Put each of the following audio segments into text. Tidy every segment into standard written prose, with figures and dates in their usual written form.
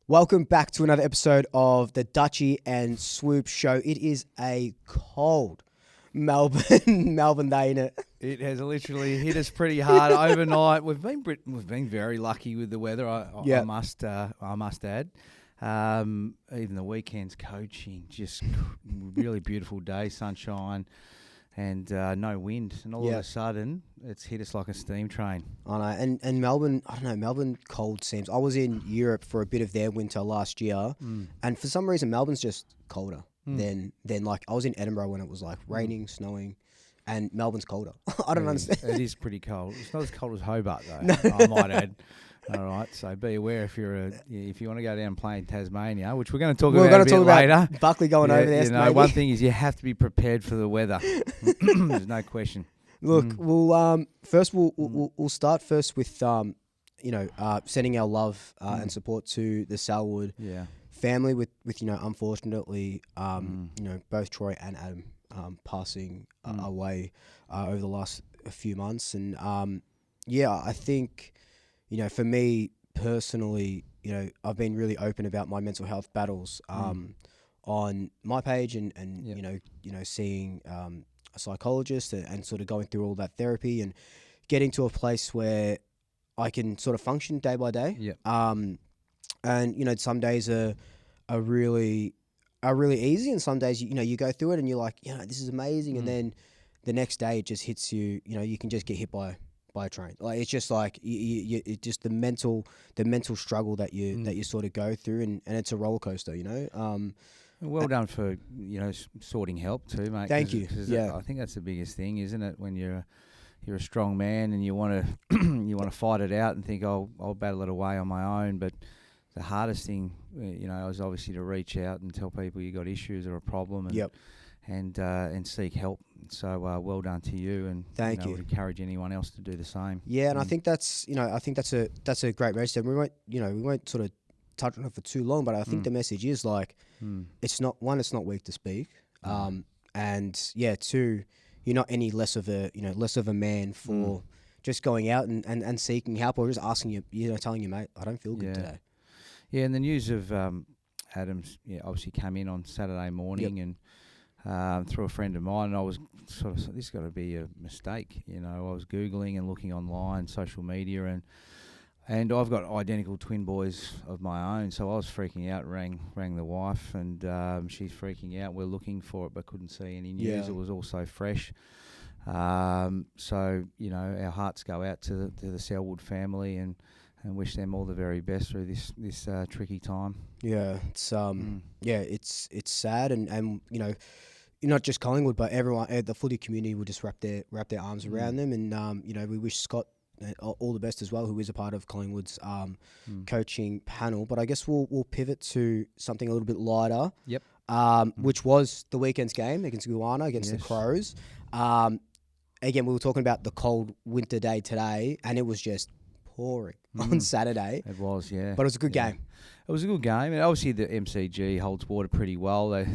Welcome back to another episode of the Dutchy and Swoop Show. It is a cold Melbourne day, innit? It has literally hit us pretty hard overnight. We've been very lucky with the weather. I must add. Even the weekend's coaching, just really beautiful day, sunshine, and no wind. And all of a sudden, it's hit us like a steam train. I know. And Melbourne, I don't know, Melbourne cold seems. I was in Europe for a bit of their winter last year, and for some reason, Melbourne's just colder than like I was in Edinburgh when it was like raining, snowing, and Melbourne's colder. I don't understand. It is pretty cold. It's not as cold as Hobart though. I might add. All right, so be aware if you want to go down and play in Tasmania, which we're going to talk about a bit later. Buckley going over there. You know, one thing is you have to be prepared for the weather. There's no question. Look, we'll start first with sending our love and support to the Selwood family with unfortunately both Troy and Adam passing away over the last few months, and I think. For me personally, I've been really open about my mental health battles on my page and seeing a psychologist and sort of going through all that therapy and getting to a place where I can sort of function day by day. Yeah. And some days are really easy, and some days you go through it and you're like, this is amazing, and then the next day it just hits you. You can just get hit by a train. Like it's just like it's just the mental struggle that you sort of go through, and it's a roller coaster. Well done for sorting help too, mate. Thank you. I think that's the biggest thing, isn't it? When you're a strong man and you want to fight it out and think, I'll battle it away on my own. But the hardest thing, is obviously to reach out and tell people you got issues or a problem, and seek help. So well done to you, and thank you. Would encourage anyone else to do the same. Yeah, and I think that's a great message. We won't sort of touch on it for too long, but I think the message is like it's not weak to speak, and two, you're not any less of a man for just going out and seeking help, or just asking telling your mate, I don't feel good today. Yeah, and the news of Adam's obviously came in on Saturday morning and. Through a friend of mine, and I was sort of, this has got to be a mistake. I was Googling and looking online, social media, and I've got identical twin boys of my own, so I was freaking out, rang the wife, and she's freaking out. We're looking for it, but couldn't see any news. Yeah. It was all so fresh. So, our hearts go out to the Selwood family and wish them all the very best through this tricky time. Yeah, it's sad, and not just Collingwood, but everyone, the footy community will just wrap their arms around them, and we wish Scott all the best as well, who is a part of Collingwood's coaching panel. But I guess we'll pivot to something a little bit lighter. Yep. Which was the weekend's game against Guyana, against the Crows. Again, we were talking about the cold winter day today, and it was just pouring on Saturday. It was, yeah. But it was a good game. It was a good game, and obviously the MCG holds water pretty well. They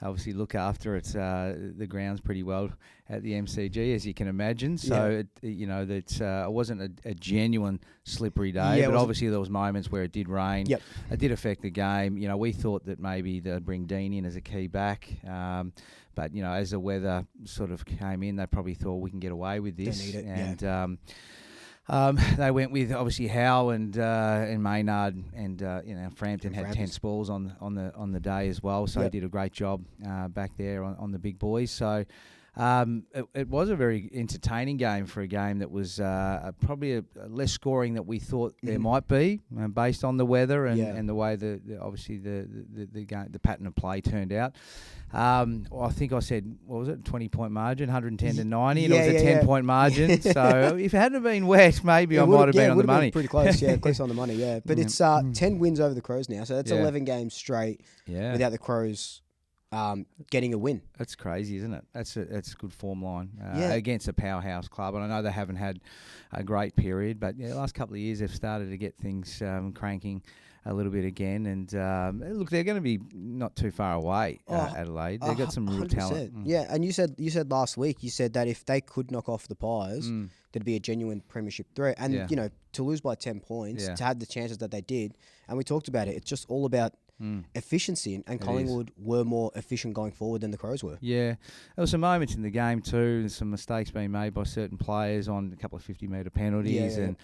obviously look after the grounds pretty well at the MCG, as you can imagine. So it wasn't a genuine slippery day, but obviously there was moments where it did rain. Yep. It did affect the game. We thought that maybe they'd bring Dean in as a key back, but as the weather sort of came in, they probably thought we can get away with this. Don't need it. They went with obviously Howe and Maynard and Frampton had 10 spalls on the day as well, so they did a great job back there on the big boys. So it was a very entertaining game for a game that was probably a less scoring that we thought there might be based on the weather and the way the pattern of play turned out. I think I said, what was it, 20-point margin, 110 to 90, and it was a 10-point margin. So if it hadn't been wet, maybe I might have been on the money. Pretty close, close on the money, yeah. But it's 10 wins over the Crows now, so that's 11 games straight without the Crows getting a win. That's crazy, isn't it? That's a good form line against a powerhouse club. And I know they haven't had a great period, but the last couple of years they've started to get things cranking a little bit again. And look, they're going to be not too far away, Adelaide. They've got some real 100%. talent. Yeah, and you said last week, you said that if they could knock off the Pies, there'd be a genuine premiership threat. And, to lose by 10 points, to have the chances that they did, and we talked about it, it's just all about efficiency, and Collingwood were more efficient going forward than the Crows were. Yeah, there were some moments in the game too, and some mistakes being made by certain players on a couple of 50-metre penalties, and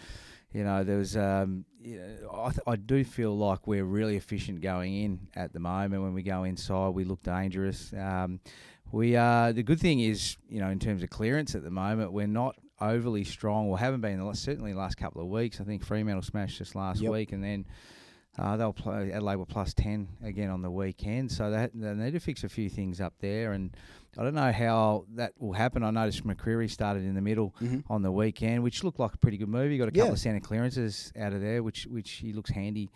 there was. I do feel like we're really efficient going in at the moment. When we go inside, we look dangerous. The good thing is, in terms of clearance at the moment, we're not overly strong, or haven't been certainly the last couple of weeks. I think Fremantle smashed us last week, and then. They'll play Adelaide were plus 10 again on the weekend, so they need to fix a few things up there, and I don't know how that will happen. I noticed McCreary started in the middle on the weekend, which looked like a pretty good move. He got a couple of centre clearances out of there, which he looks handy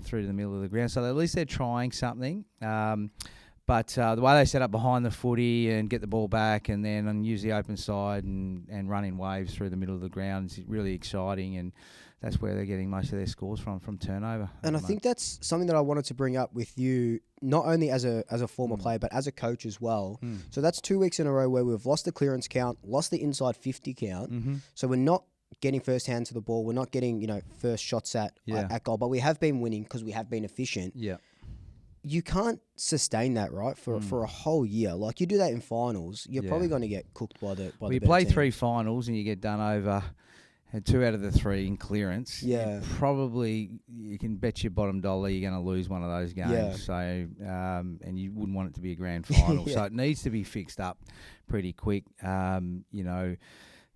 through to the middle of the ground. So at least they're trying something. But the way they set up behind the footy and get the ball back and then use the open side and run in waves through the middle of the ground is really exciting, and that's where they're getting most of their scores from turnover. And I think that's something that I wanted to bring up with you, not only as a former player, but as a coach as well. So that's 2 weeks in a row where we've lost the clearance count, lost the inside 50 count. So we're not getting first hand to the ball. We're not getting, first shots at goal, but we have been winning because we have been efficient. Yeah. You can't sustain that, right, for a whole year. Like, you do that in finals, you're probably going to get cooked by the you play team. 3 finals and you get done over 2 out of the 3 in clearance. Yeah. You can bet your bottom dollar you're going to lose one of those games. Yeah. So, and you wouldn't want it to be a grand final. So it needs to be fixed up pretty quick.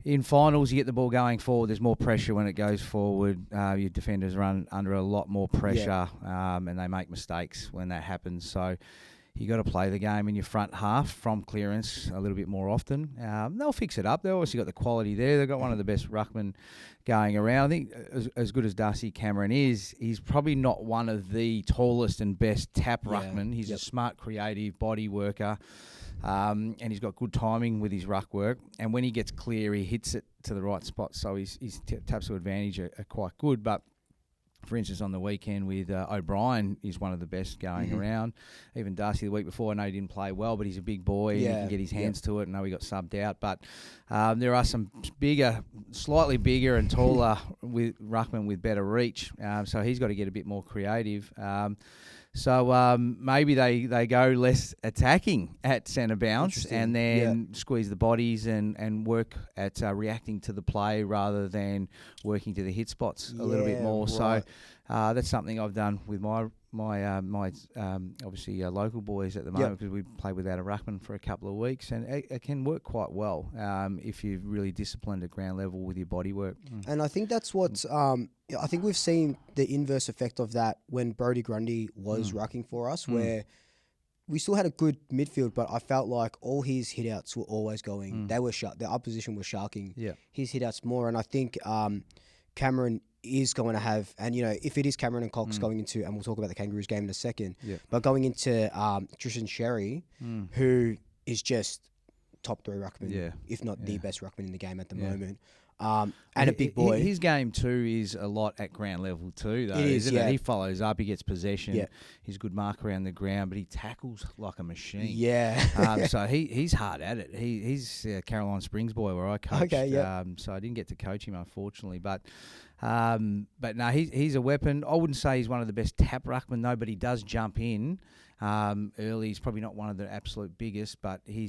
In finals, you get the ball going forward. There's more pressure when it goes forward. Your defenders run under a lot more pressure, and they make mistakes when that happens. So you got to play the game in your front half from clearance a little bit more often. They'll fix it up. They've obviously got the quality there. They've got one of the best ruckmen going around. I think as good as Darcy Cameron is, he's probably not one of the tallest and best tap ruckmen. He's a smart, creative body worker. And he's got good timing with his ruck work. And when he gets clear, he hits it to the right spot. So his taps to advantage are quite good. But for instance, on the weekend with O'Brien, he's one of the best going around. Even Darcy the week before, I know he didn't play well, but he's a big boy. He can get his hands to it. I know he got subbed out. But there are some slightly bigger and taller with ruckmen with better reach. So he's got to get a bit more creative. So maybe they go less attacking at centre bounce and then squeeze the bodies and work at reacting to the play rather than working to the hit spots a little bit more. Right. So that's something I've done with my obviously local boys at the moment, because we played without a ruckman for a couple of weeks, and it can work quite well if you're really disciplined at ground level with your body work. And I think that's what I think we've seen the inverse effect of that when Brodie Grundy was rucking for us, where we still had a good midfield, but I felt like all his hitouts were always going. They were the opposition was sharking his hitouts more, and I think Cameron is going to have, and if it is Cameron and Cox going into, and we'll talk about the Kangaroos game in a second, but going into Tristan Sherry, who is just top 3 ruckman, if not the best ruckman in the game at the moment. And a big boy. His game too is a lot at ground level too, though. Isn't it? He follows up, he gets possession. Yeah. He's a good marker around the ground, but he tackles like a machine. Yeah. So he's hard at it. He's Caroline Springs boy where I coached. Okay, so I didn't get to coach him, unfortunately, but no, he's a weapon. I wouldn't say he's one of the best tap ruckmen though, but he does jump in early. He's probably not one of the absolute biggest, but he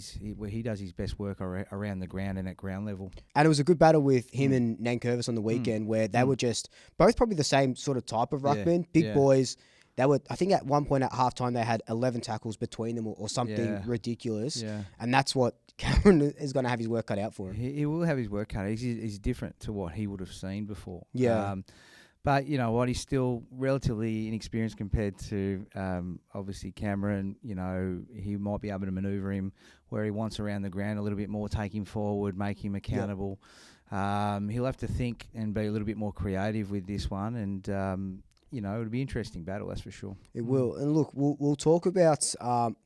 does his best work around the ground and at ground level. And it was a good battle with him and Nankervis on the weekend, where they were just both probably the same sort of type of ruckman, big boys. They were, I think at one point at halftime, they had 11 tackles between them or something ridiculous. Yeah. And that's what Cameron is going to have his work cut out for him. He will have his work cut out. He's different to what he would have seen before. Yeah. But you know what? He's still relatively inexperienced compared to obviously Cameron. He might be able to manoeuvre him where he wants around the ground a little bit more, take him forward, make him accountable. He'll have to think and be a little bit more creative with this one. And it'll be an interesting battle, that's for sure. It will. And look, we'll talk about,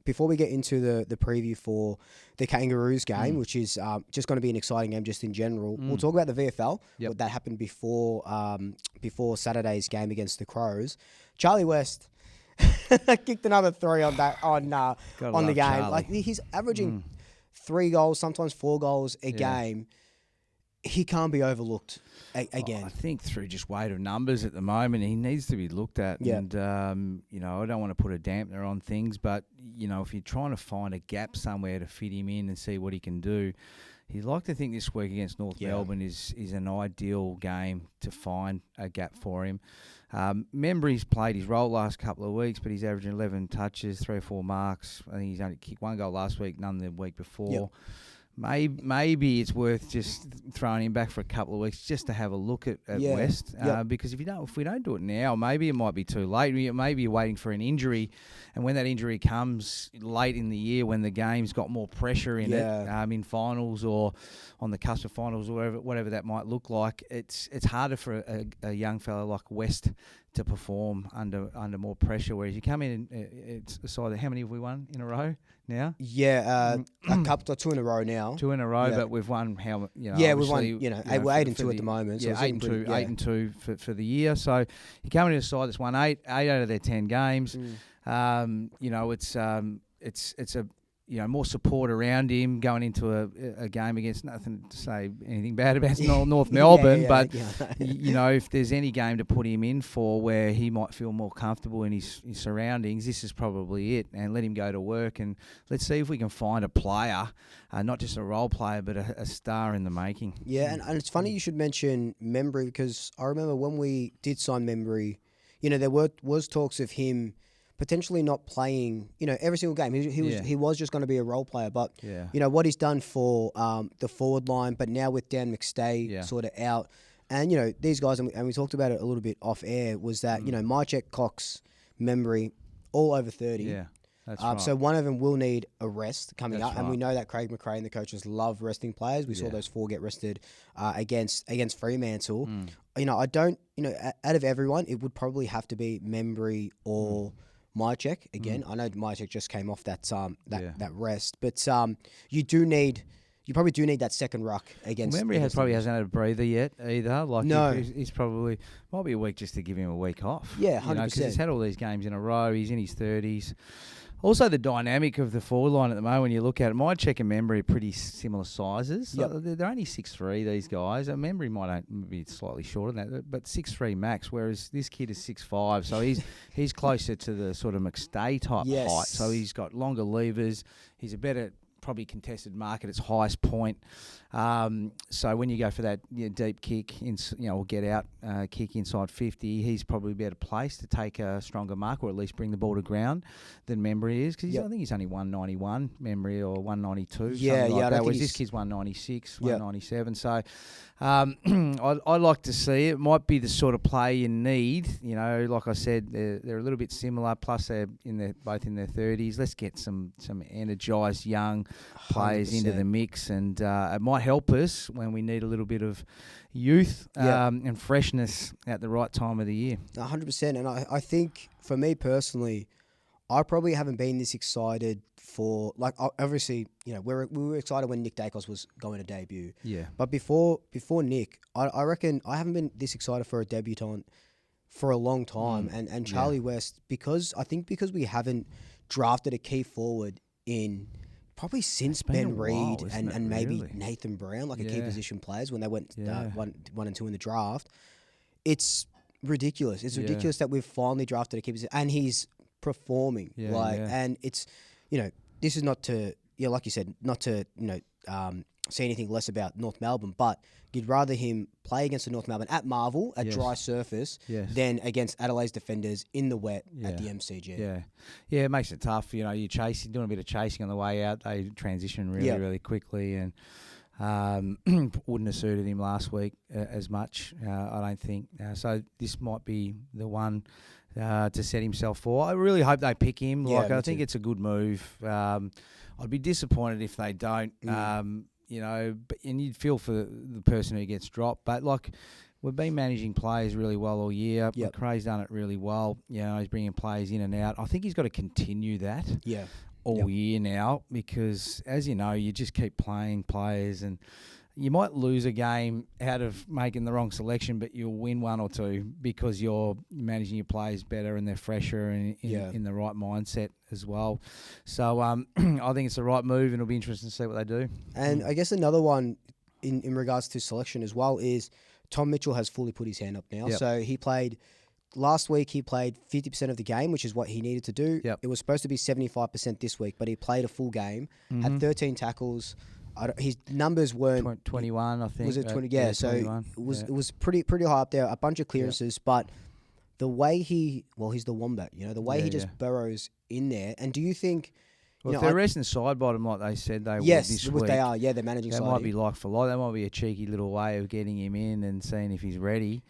before we get into the preview for the Kangaroos game, which is just going to be an exciting game just in general. We'll talk about the VFL, what that happened before Saturday's game against the Crows. Charlie West kicked another 3 on the game. Charlie. Like, he's averaging 3 goals, sometimes 4 goals a game. He can't be overlooked again. I think through just weight of numbers at the moment, he needs to be looked at. Yeah. And, I don't want to put a dampener on things, but, if you're trying to find a gap somewhere to fit him in and see what he can do, he'd like to think this week against North Melbourne is an ideal game to find a gap for him. Remember, he's played his role last couple of weeks, but he's averaging 11 touches, 3 or 4 marks. I think he's only kicked 1 goal last week, none the week before. Yep. Maybe it's worth just throwing him back for a couple of weeks just to have a look at West, because if we don't do it now, maybe it might be too late. Maybe you're waiting for an injury, and when that injury comes late in the year, when the game's got more pressure in it, in finals or on the cusp of finals or whatever that might look like, it's harder for a young fella like West to perform under more pressure. Whereas you come in, it's decided how many have we won in a row now? Yeah, a couple, 2 in a row now. 2 in a row, but we've won we've won. We're 8 and 2 at the moment. So 8 and 2 for the year. So you come into a side that's won 8 out of their 10 games. It's a more support around him going into a game against, nothing to say anything bad about North Melbourne, but if there's any game to put him in for where he might feel more comfortable in his surroundings, this is probably it. And let him go to work, and let's see if we can find a player, not just a role player, but a star in the making. Yeah, and it's funny you should mention Membry, because I remember when we did sign Membry, there was talks of him potentially not playing, every single game. He was just going to be a role player. But, what he's done for the forward line, but now with Dan McStay sort of out, and, these guys, and we talked about it a little bit off air, was that, Mychek, Cox, Membry, all over 30. Yeah, that's right. So one of them will need a rest coming up. Right. And we know that Craig McRae and the coaches love resting players. We saw those 4 get rested against Fremantle. I don't, out of everyone, it would probably have to be Membry or Mychek again. I know Mychek just came off that rest, but you probably do need that second ruck against. Membry probably hasn't had a breather yet either. Like no, he's probably might be a week just to give him a week off. Yeah, 100%. Because he's had all these games in a row. He's in his 30s. Also, the dynamic of the forward line at the moment, when you look at it, Mychek and Membry are pretty similar sizes. Yep. So they're only 6'3", these guys. Membry might be slightly shorter than that, but 6'3" max, whereas this kid is 6'5". So he's closer to the sort of McStay type height. So he's got longer levers. He's a better probably contested mark at its highest point. So when you go for that deep kick, or get out kick inside 50, he's probably better placed to take a stronger mark, or at least bring the ball to ground than Membry is, because I think he's only 191, Membry, or 192. Whereas this kid's 196, 197. So I'd like to see it. Might be the sort of play you need. Like I said, they're a little bit similar. Plus they're both in their 30s. Let's get some energised young players 100%. Into the mix, and it might help us when we need a little bit of youth and freshness at the right time of the year. 100%. And I think for me personally, I probably haven't been this excited for, like, obviously, we were excited when Nick Dacos was going to debut. Yeah. But before Nick, I reckon I haven't been this excited for a debutant for a long time. And Charlie West, because we haven't drafted a key forward in probably since Ben Reid and maybe really? Nathan Brown, like a key position players when they went 1 and 2 in the draft. It's ridiculous. It's ridiculous that we've finally drafted a key position, and he's performing. And it's, this is not to, like you said, not to, say anything less about North Melbourne, but you'd rather him play against the North Melbourne at Marvel, at dry surface, than against Adelaide's defenders in the wet at the MCG. Yeah, it makes it tough. You're doing a bit of chasing on the way out. They transition really quickly, and wouldn't have suited him last week as much, I don't think. So this might be the one to set himself for. I really hope they pick him. I think it's a good move. I'd be disappointed if they don't. And you'd feel for the person who gets dropped. But we've been managing players really well all year. Yep. McRae's done it really well. He's bringing players in and out. I think he's got to continue that all year now because, as you know, you just keep playing players and you might lose a game out of making the wrong selection, but you'll win one or two because you're managing your players better and they're fresher and in the right mindset as well. So I think it's the right move and it'll be interesting to see what they do. And I guess another one in regards to selection as well is Tom Mitchell has fully put his hand up now. Yep. So he played last week. He played 50% of the game, which is what he needed to do. Yep. It was supposed to be 75% this week, but he played a full game, had 13 tackles. His numbers weren't 21, I think. Was it 20? Yeah, so 21. It was pretty high up there. A bunch of clearances, but the way he's the Wombat. The way he just burrows in there. And do you think? Well, if they're resting side bottom like they said they would this week, they are. Yeah, they're managing. That might be like for like. That might be a cheeky little way of getting him in and seeing if he's ready.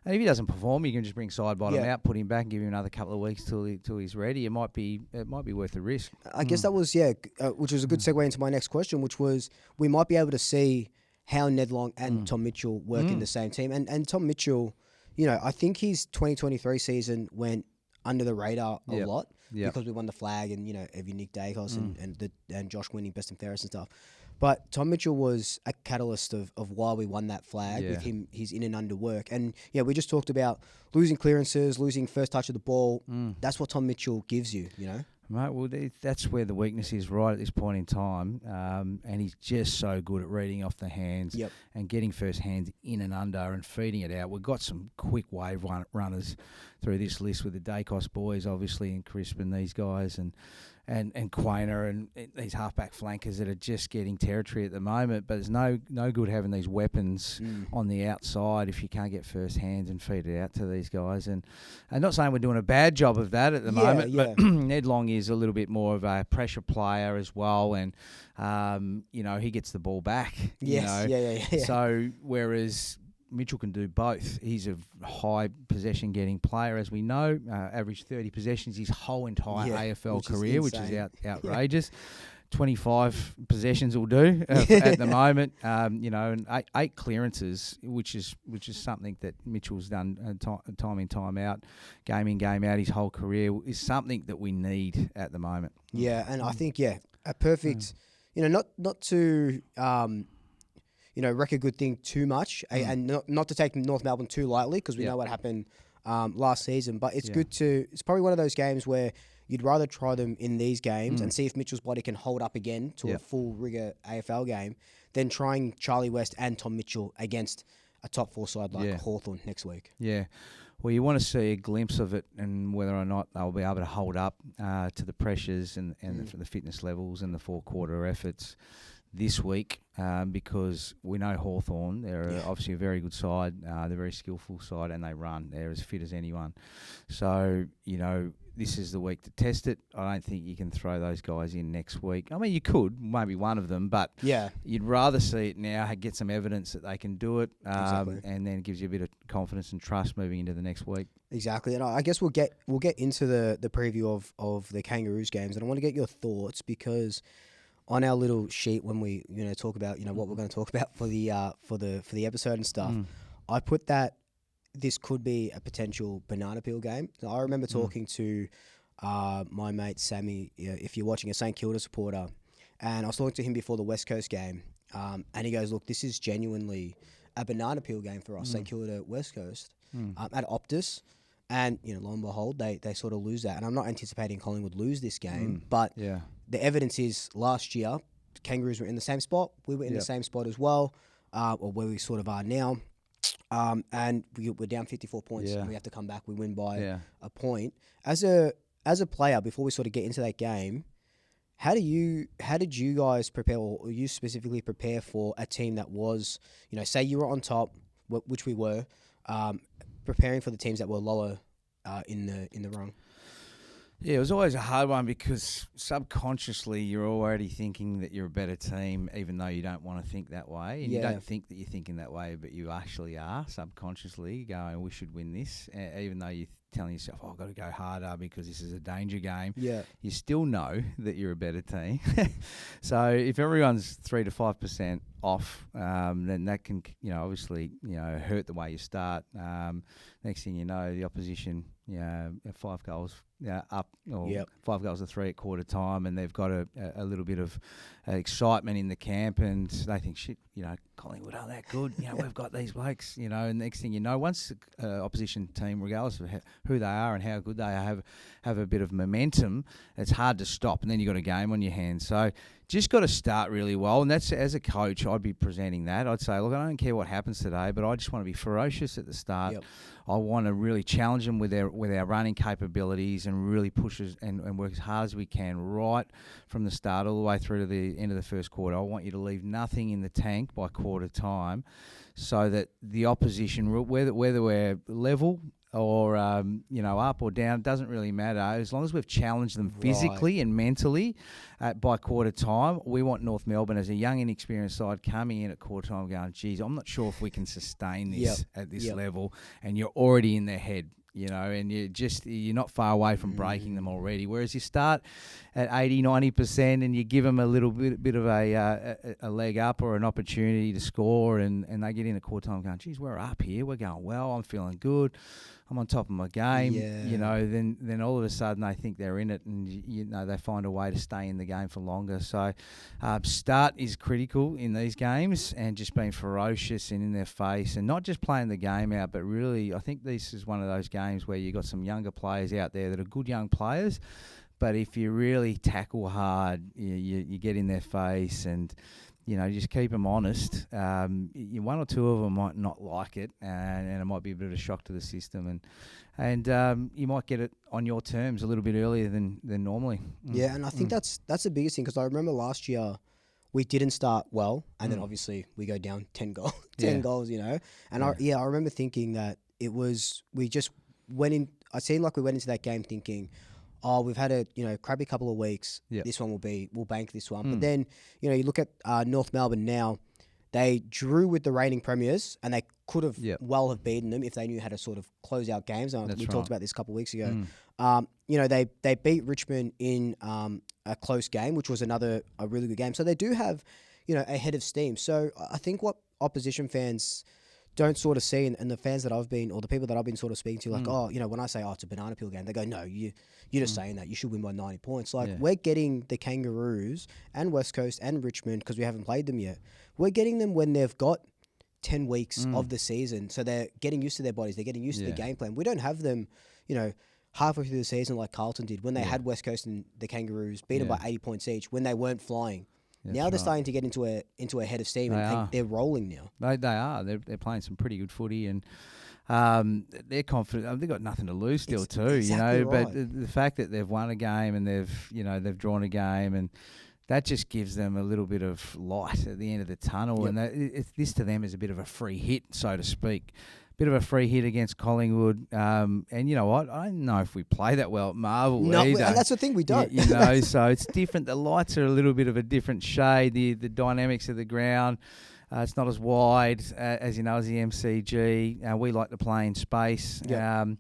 And if he doesn't perform, you can just bring side bottom out, put him back, and give him another couple of weeks till he's ready. It might be worth the risk. I guess that was which was a good segue into my next question, which was we might be able to see how Ned Long and Tom Mitchell work in the same team. And Tom Mitchell, I think his 2023 season went under the radar a lot because we won the flag and every Nick Dacos and Josh winning best and fairest and stuff. But Tom Mitchell was a catalyst of why we won that flag with him. He's in and under work. And, we just talked about losing clearances, losing first touch of the ball. That's what Tom Mitchell gives you, Mate, well, that's where the weakness is right at this point in time. And he's just so good at reading off the hands and getting first hands in and under and feeding it out. We've got some quick wave runners through this list with the Dacos boys, obviously, and Crisp and these guys and Quainer and these halfback flankers that are just getting territory at the moment. But it's no good having these weapons on the outside if you can't get first hands and feed it out to these guys. And I'm not saying we're doing a bad job of that at the moment, but Ned Long is a little bit more of a pressure player as well. And, he gets the ball back. So whereas Mitchell can do both. He's a high possession getting player, as we know. Average 30 possessions his whole entire AFL career, which is outrageous. 25 possessions will do at the moment. And 8 clearances, which is something that Mitchell's done time in, time out, game in, game out his whole career, is something that we need at the moment. Yeah, and I think a perfect, not to. Wreck a good thing too much and not to take North Melbourne too lightly because we know what happened last season. But it's good it's probably one of those games where you'd rather try them in these games and see if Mitchell's body can hold up again to a full rigor AFL game than trying Charlie West and Tom Mitchell against a top 4 side like Hawthorn next week. Yeah. Well, you want to see a glimpse of it and whether or not they'll be able to hold up to the pressures and the fitness levels and the 4-quarter efforts this week because we know Hawthorn, they're obviously a very good side, they're a very skillful side and they run. They're as fit as anyone. So, this is the week to test it. I don't think you can throw those guys in next week. I mean, you could, maybe one of them, but you'd rather see it now, get some evidence that they can do it, and then it gives you a bit of confidence and trust moving into the next week. Exactly, and I guess we'll get into the preview of the Kangaroos games, and I want to get your thoughts because on our little sheet when we talk about what we're going to talk about for the episode and stuff, I put that this could be a potential banana peel game. So I remember talking to my mate Sammy, if you're watching, a St Kilda supporter, and I was talking to him before the West Coast game, and he goes, "Look, this is genuinely a banana peel game for us, St Kilda West Coast at Optus." And lo and behold, they sort of lose that. And I'm not anticipating Collingwood lose this game, but the evidence is last year, Kangaroos were in the same spot. We were in the same spot as well, or where we sort of are now. And we're down 54 points, and we have to come back. We win by a point. As a player, before we sort of get into that game, how did you guys prepare, or you specifically prepare for a team that was, say you were on top, which we were, preparing for the teams that were lower in the rung? Yeah, it was always a hard one because subconsciously you're already thinking that you're a better team, even though you don't want to think that way. And you don't think that you're thinking that way, but you actually are subconsciously going, we should win this, even though you're telling yourself, I've got to go harder because this is a danger game. Yeah. You still know that you're a better team. So if everyone's 3 to 5% off, then that can, obviously, hurt the way you start. Next thing you know, the opposition, 5 goals up, or 5 goals to 3 at quarter time, and they've got a little bit of excitement in the camp, and they think, shit, Collingwood aren't that good. We've got these blokes, and next thing you know, once the opposition team, regardless of who they are and how good they are, have a bit of momentum, it's hard to stop, and then you've got a game on your hands. So just got to start really well, and that's, as a coach, I'd be presenting that. I'd say, look, I don't care what happens today, but I just want to be ferocious at the start. Yep. I want to really challenge them with our running capabilities and really push us and work as hard as we can right from the start all the way through to the end of the first quarter. I want you to leave nothing in the tank by quarter time, so that the opposition, whether we're level or up or down, doesn't really matter. As long as we've challenged them physically and mentally by quarter time, we want North Melbourne as a young, inexperienced side coming in at quarter time going, geez, I'm not sure if we can sustain this at this level. And you're already in their head, and you're not far away from breaking them already. Whereas you start at 80, 90% and you give them a little bit of a leg up or an opportunity to score, and they get in at quarter time going, geez, we're up here, we're going well, I'm feeling good, I'm on top of my game, then all of a sudden they think they're in it, and they find a way to stay in the game for longer. So start is critical in these games, and just being ferocious and in their face, and not just playing the game out, but really, I think this is one of those games where you got some younger players out there that are good young players, but if you really tackle hard, you get in their face and just keep them honest. One or two of them might not like it, and it might be a bit of a shock to the system, and you might get it on your terms a little bit earlier than normally. Yeah, and I think that's the biggest thing, because I remember last year we didn't start well, and then obviously we go down 10 goals, and I remember thinking that we just went in. I seemed like we went into that game thinking, oh, we've had a crappy couple of weeks. Yep. This one we'll bank this one. But then you look at North Melbourne now. They drew with the reigning premiers, and they could have well have beaten them if they knew how to sort of close out games. We talked about this a couple of weeks ago. They beat Richmond in a close game, which was a really good game. So they do have a head of steam. So I think what opposition fans don't sort of see, and the fans that I've been, or the people that I've been sort of speaking to, like, when I say, it's a banana peel game, they go, no, you're just saying that. You should win by 90 points. Like, we're getting the Kangaroos and West Coast and Richmond, because we haven't played them yet. We're getting them when they've got 10 weeks of the season. So they're getting used to their bodies. They're getting used to the game plan. We don't have them, halfway through the season like Carlton did when they had West Coast and the Kangaroos, beat them by 80 points each when they weren't flying. Now they're starting to get into a head of steam, and they're rolling now. They are. They're playing some pretty good footy, and they're confident. They've got nothing to lose still too, exactly right. But the fact that they've won a game and they've drawn a game, and that just gives them a little bit of light at the end of the tunnel. Yep. And this to them is a bit of a free hit, so to speak. Bit of a free hit against Collingwood, and you know what? I don't know if we play that well at Marvel either. And that's the thing, we don't. So it's different. The lights are a little bit of a different shade. The dynamics of the ground, it's not as wide as the MCG. We like to play in space. Yep.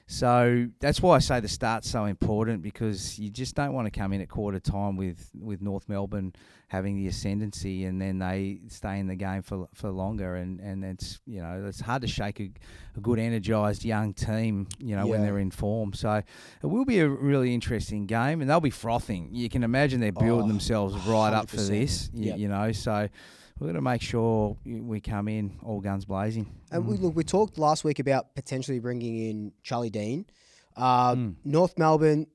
So that's why I say the start's so important, because you just don't want to come in at quarter time with North Melbourne having the ascendancy, and then they stay in the game for longer, and it's it's hard to shake a good energised young team when they're in form. So it will be a really interesting game, and they'll be frothing. You can imagine they're building themselves right 100%. Up for this. So we're going to make sure we come in all guns blazing. And we talked last week about potentially bringing in Charlie Dean. North Melbourne,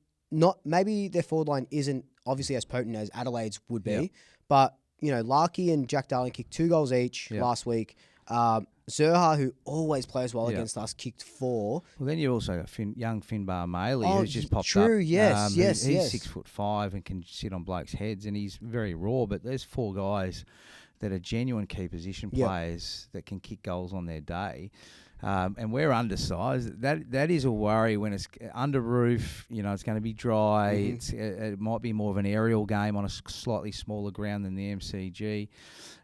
maybe their forward line isn't obviously as potent as Adelaide's would be, but Larkey and Jack Darling kicked 2 goals each last week. Zerha, who always plays well against us, kicked 4. Well, then you also got young Finbar Maley, who's just popped up. True, yes. He's 6'5" and can sit on blokes' heads, and he's very raw. But there's 4 guys that are genuine key position players that can kick goals on their day. And we're undersized. That is a worry when it's under roof. It's going to be dry. It might be more of an aerial game on a slightly smaller ground than the MCG.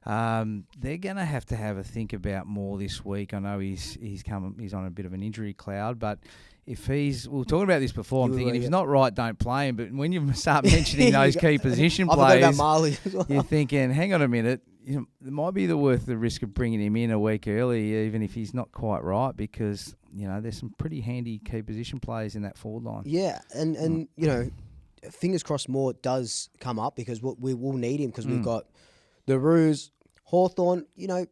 They're going to have a think about more this week. I know he's on a bit of an injury cloud, but if we were talking about this before, I'm thinking if he's not right, don't play him. But when you start mentioning those key position players, you're thinking, hang on a minute. it might be worth the risk of bringing him in a week early, even if he's not quite right, because there's some pretty handy key position players in that forward line. Yeah, and fingers crossed more does come up, because we will need him, because we've got the Roos, Hawthorn. I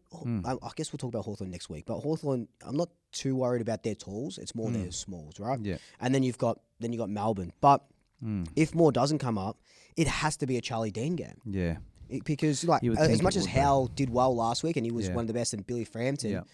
guess we'll talk about Hawthorn next week, but Hawthorn, I'm not too worried about their talls. It's more their smalls, right? Yeah. And then you got Melbourne, but if more doesn't come up, it has to be a Charlie Dean game. Yeah. Because as much as Howell did well last week and he was one of the best, and Billy Frampton,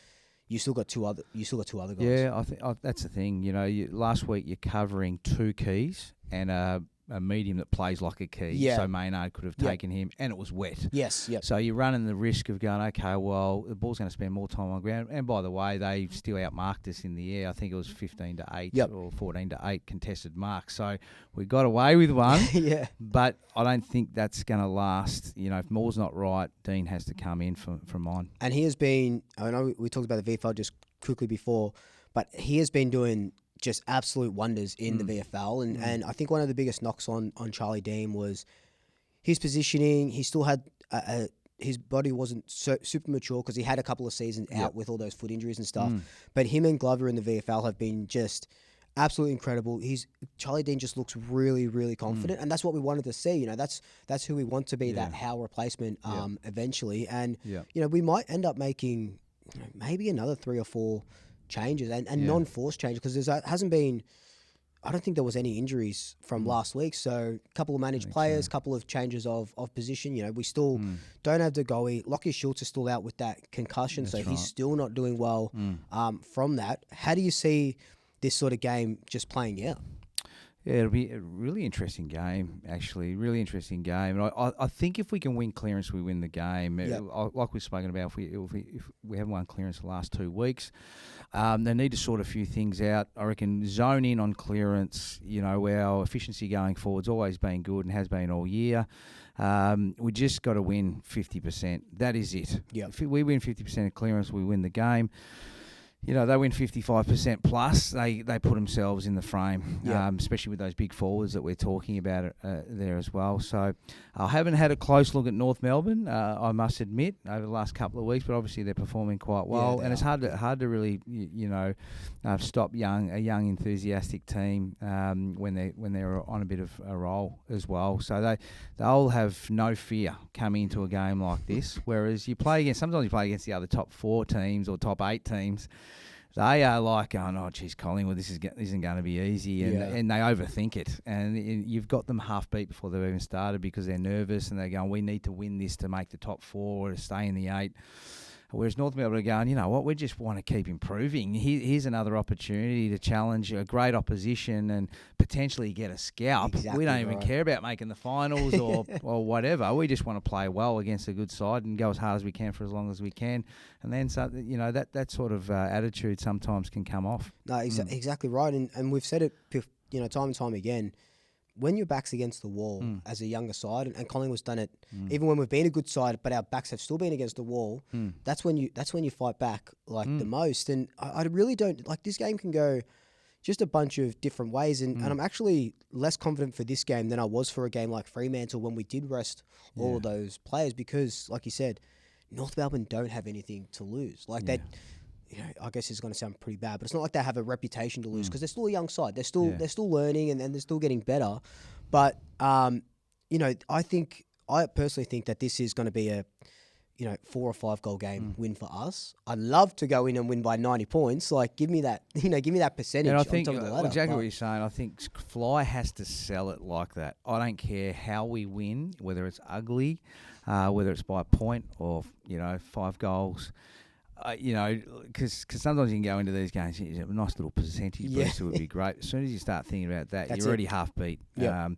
you still got two other guys. Yeah, I think that's the thing. Last week you're covering two keys and a medium that plays like a key. Yeah. So Maynard could have taken him, and it was wet. Yes. Yep. So you're running the risk of going, okay, well, the ball's going to spend more time on the ground. And by the way, they still outmarked us in the air. I think it was 15-8 or 14-8 contested marks. So we got away with one. Yeah. But I don't think that's going to last. If Moore's not right, Dean has to come in from mine. And he has been, I know we talked about the VFL just quickly before, but he has been doing just absolute wonders in the VFL. And I think one of the biggest knocks on Charlie Dean was his positioning. He still had his body wasn't super mature, because he had a couple of seasons out with all those foot injuries and stuff. But him and Glover in the VFL have been just absolutely incredible. Charlie Dean just looks really, really confident, and that's what we wanted to see. That's who we want to be, that Howe replacement eventually. And we might end up making maybe another 3 or 4 changes and non-forced changes, because there hasn't been, I don't think there was any injuries from last week. So a couple of managed players, a couple of changes of position. We still don't have Degoe. Lockie Schultz is still out with that concussion, so he's still not doing well from that. How do you see this sort of game just playing out? Yeah, it'll be a really interesting game, actually. Really interesting game. And I think if we can win clearance, we win the game. Like we've spoken about, if we haven't won clearance the last 2 weeks, they need to sort a few things out. I reckon zone in on clearance, where our efficiency going forward's always been good and has been all year. We just got to win 50%. That is it. Yep. If we win 50% of clearance, we win the game. They win 55% plus. They put themselves in the frame, especially with those big forwards that we're talking about there as well. So I haven't had a close look at North Melbourne, I must admit, over the last couple of weeks, but obviously they're performing quite well. And it's hard to really, stop a young enthusiastic team when they're on a bit of a roll as well. So they'll have no fear coming into a game like this. Whereas sometimes you play against the other top 4 teams or top 8 teams. They are like, oh, geez, Collingwood, this isn't going to be easy, and they overthink it. And you've got them half beat before they've even started, because they're nervous and they're going, we need to win this to make the top 4 or to stay in the 8. Whereas North Melbourne are going, you know what, we just want to keep improving. Here's another opportunity to challenge a great opposition and potentially get a scalp. Exactly, we don't even care about making the finals or whatever. We just want to play well against a good side and go as hard as we can for as long as we can. And then, that sort of attitude sometimes can come off. No, exactly right. And we've said it, time and time again. When your back's against the wall as a younger side, and Collingwood's done it, even when we've been a good side, but our backs have still been against the wall, that's when you fight back the most. And I really don't, this game can go just a bunch of different ways. And I'm actually less confident for this game than I was for a game like Fremantle when we did rest all of those players, because, like you said, North Melbourne don't have anything to lose. I guess it's going to sound pretty bad, but it's not like they have a reputation to lose, because they're still a young side. They're still learning and they're still getting better. But I personally think that this is going to be a 4 or 5 goal game win for us. I'd love to go in and win by 90 points. Give me that, give me that percentage. And I think on top of the ladder, exactly what you're saying. I think Fly has to sell it like that. I don't care how we win, whether it's ugly, whether it's by a point or 5 goals. Because sometimes you can go into these games, a nice little percentage booster would be great. As soon as you start thinking about that, you're already half beat. Yep.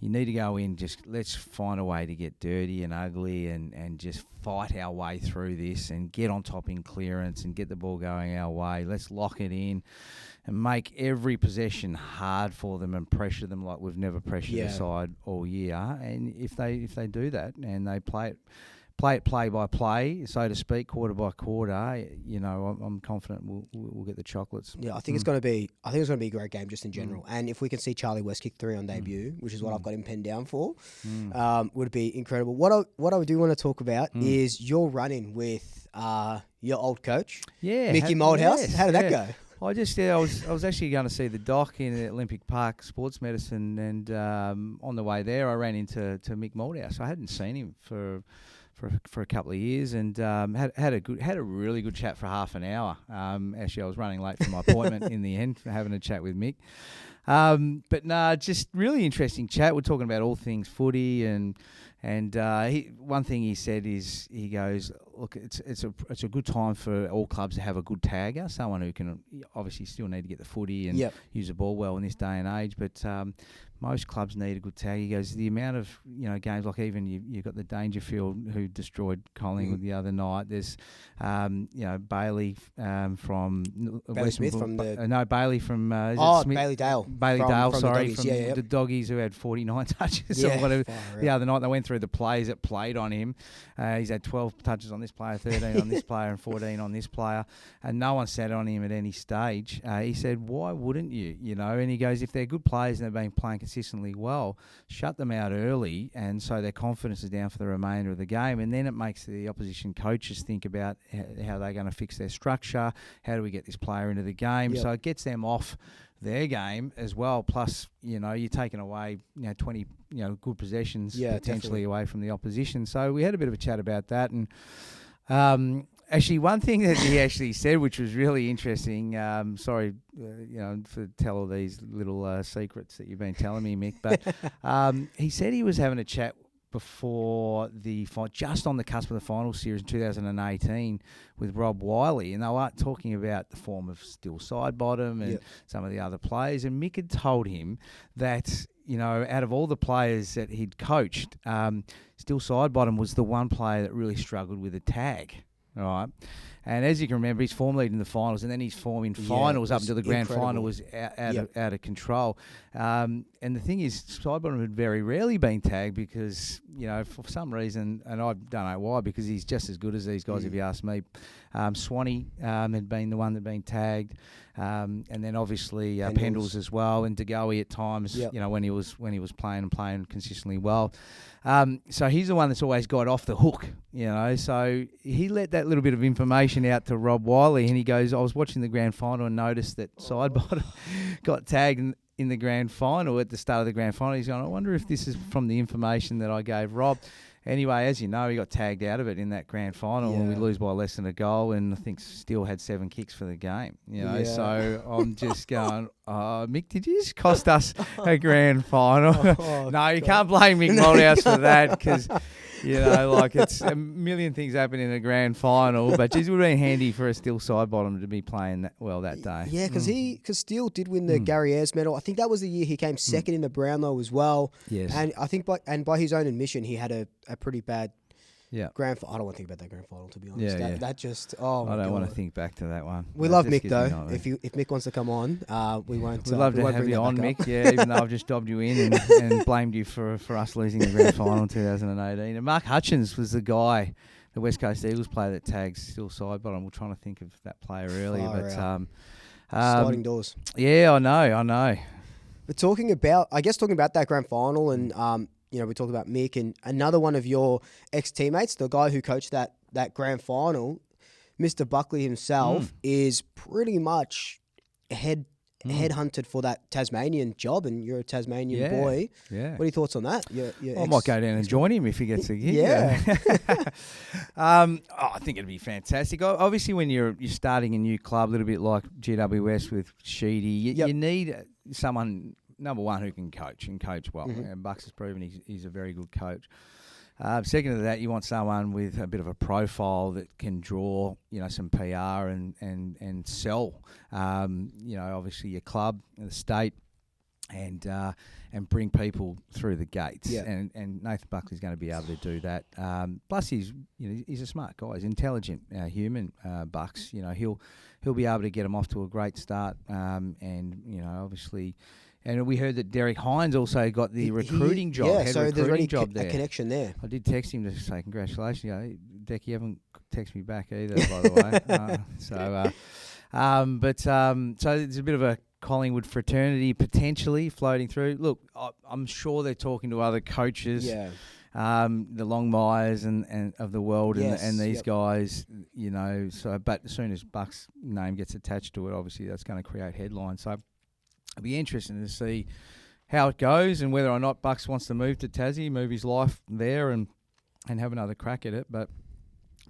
You need to go in, let's find a way to get dirty and ugly and just fight our way through this and get on top in clearance and get the ball going our way. Let's lock it in and make every possession hard for them and pressure them like we've never pressured the side all year. And if they do that and they play it play it play by play, so to speak, quarter by quarter, I'm confident we'll get the chocolates. Yeah, I think it's going to be a great game just in general. And if we can see Charlie West kick 3 on debut, which is what I've got him penned down for, would be incredible. What I do want to talk about is your run-in with your old coach, Mickey Malthouse. Yes, How did that go? I was actually going to see the doc in the Olympic Park Sports Medicine, and on the way there, I ran into Mick Malthouse. I hadn't seen him for a couple of years, and had a really good chat for half an hour. Actually, I was running late for my appointment in the end, having a chat with Mick. Just really interesting chat. We're talking about all things footy, and one thing he said is, he goes, look, it's a good time for all clubs to have a good tagger, someone who can obviously still need to get the footy and use the ball well in this day and age, but most clubs need a good tag. He goes, the amount of games, like even you've got the Dangerfield who destroyed Collingwood the other night. There's Bailey from Bailey Smith from Bailey from Bailey Dale. Bailey Dale, sorry, from the Doggies, who had 49 touches or whatever. The other night they went through the plays that played on him. He's had 12 touches on this player, 13 on this player, and 14 on this player, and no one sat on him at any stage. He said, why wouldn't you? And he goes, if they're good players and they've been playing consistently well, shut them out early, and so their confidence is down for the remainder of the game, and then it makes the opposition coaches think about how they're going to fix their structure, how do we get this player into the game. So it gets them off their game as well. Plus, you're taking away 20 good possessions potentially away from the opposition. So we had a bit of a chat about that, and actually, one thing that he actually said, which was really interesting, sorry, for tell all these little secrets that you've been telling me, Mick, but he said he was having a chat before just on the cusp of the final series in 2018 with Rob Wiley, and they were talking about the form of Still Sidebottom and some of the other players, and Mick had told him that out of all the players that he'd coached, Still Sidebottom was the one player that really struggled with a tag. All right. And as you can remember, his form lead in the finals, and then his form in finals up until the grand final was out of control. And the thing is, Sidebottom had very rarely been tagged because, for some reason, and I don't know why, because he's just as good as these guys, if you ask me. Swanee had been the one that had been tagged, and then obviously Pendles as well, and DeGoey at times, when he was playing consistently well. So he's the one that's always got off the hook, So he let that little bit of information out to Rob Wiley, and he goes, I was watching the grand final and noticed that Sidebottom got tagged in the grand final at the start of the grand final. He's going, I wonder if this is from the information that I gave Rob. Anyway, as you know, he got tagged out of it in that grand final, and we lose by less than a goal, and I think still had 7 kicks for the game. So I'm just going, Mick, did you just cost us a grand final? No, you can't blame Mick Malthouse for that, because it's a million things happen in a grand final, but geez, it would have been handy for a Still Sidebottom to be playing that day. Yeah, because Steele did win the Gary Ayres medal. I think that was the year he came second in the Brownlow as well. Yes. And I think by his own admission, he had a pretty bad grand final. I don't want to think about that grand final, to be honest. That just, I don't want to think back to that one. We love Mick, though. If Mick wants to come on, we won't. We'd love to have you on, Mick, even though I've just dobbed you in and blamed you for us losing the grand final in 2018. And Mark Hutchins was the guy, the West Coast Eagles player that tags Still Sidebottom. We're trying to think of that player earlier, but sliding doors. Yeah, I know. But talking about that grand final, and we talked about Mick, and another one of your ex-teammates, the guy who coached that grand final, Mr. Buckley himself, is pretty much headhunted for that Tasmanian job, and you're a Tasmanian boy. Yeah. What are your thoughts on that? I might go down and join him if he gets a gig. I think it'd be fantastic. Obviously, when you're starting a new club, a little bit like GWS with Sheedy, you need someone, number one, who can coach well. And Bucks has proven he's a very good coach. Second to that, you want someone with a bit of a profile that can draw, some PR and sell, obviously your club, the state, and bring people through the gates. Yeah. And Nathan Buckley's going to be able to do that. Plus, he's a smart guy. He's intelligent, human. Bucks, he'll be able to get them off to a great start. And obviously, And we heard that Derek Hines also got the recruiting job. Yeah, so there's already a connection there. I did text him to say congratulations. Deck, you haven't texted me back either, by the way. So there's a bit of a Collingwood fraternity potentially floating through. Look, I'm sure they're talking to other coaches. Yeah. The Longmires and of the world and these guys, So, but as soon as Buck's name gets attached to it, obviously that's going to create headlines. So it'll be interesting to see how it goes and whether or not Bucks wants to move to Tassie, move his life there and have another crack at it. But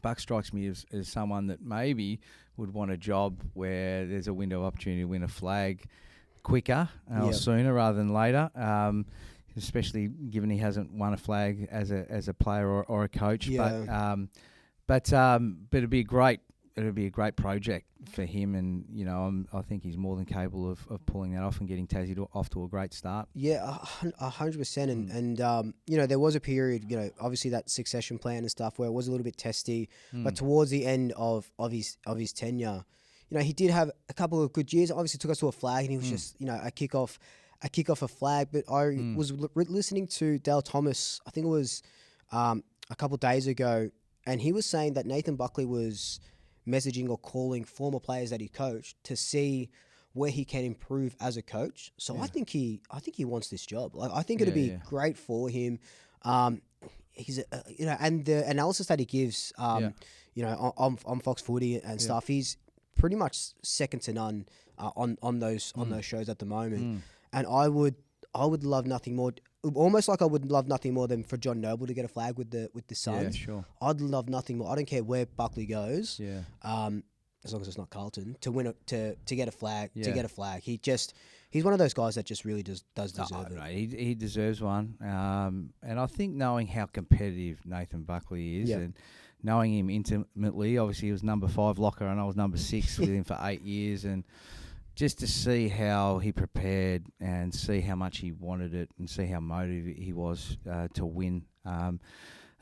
Buck strikes me as someone that maybe would want a job where there's a window of opportunity to win a flag quicker or sooner rather than later. Especially given he hasn't won a flag as a player or a coach. Yeah. But it'd be a great project for him, and I think he's more than capable of pulling that off and getting Tassie off to a great start. Yeah, 100%. And there was a period, obviously that succession plan and stuff where it was a little bit testy, but towards the end of his tenure, he did have a couple of good years. Obviously took us to a flag, and he was just a kick off a flag. But I was listening to Dale Thomas, I think it was a couple of days ago, and he was saying that Nathan Buckley was messaging or calling former players that he coached to see where he can improve as a coach. So I think he wants this job. Like, I think it'd be great for him. He's and the analysis that he gives, on Fox Footy and stuff, he's pretty much second to none on those shows at the moment. And I would love nothing more. Almost like I would love nothing more than for John Noble to get a flag with the Suns. Yeah, sure. I'd love nothing more. I don't care where Buckley goes. Yeah. As long as it's not Carlton, to win to get a flag. Yeah. To get a flag, he's one of those guys that just really does deserve it. Right. He deserves one. And I think knowing how competitive Nathan Buckley is, and knowing him intimately, obviously he was number 5 locker and I was number 6 with him for 8 years, and just to see how he prepared and see how much he wanted it and see how motivated he was to win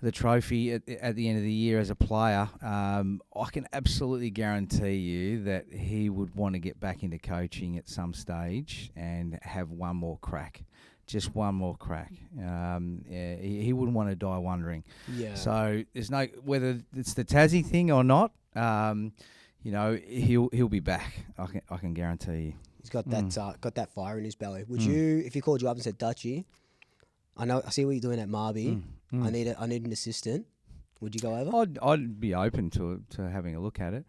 the trophy at the end of the year as a player, I can absolutely guarantee you that he would want to get back into coaching at some stage and have one more crack. Just one more crack. He wouldn't want to die wondering. Yeah. So there's no, whether it's the Tassie thing or not, he'll be back. I can guarantee you. He's got that fire in his belly. Would you, if he called you up and said, Dutchy, I see what you're doing at Marby. I need an assistant. Would you go over? I'd be open to having a look at it.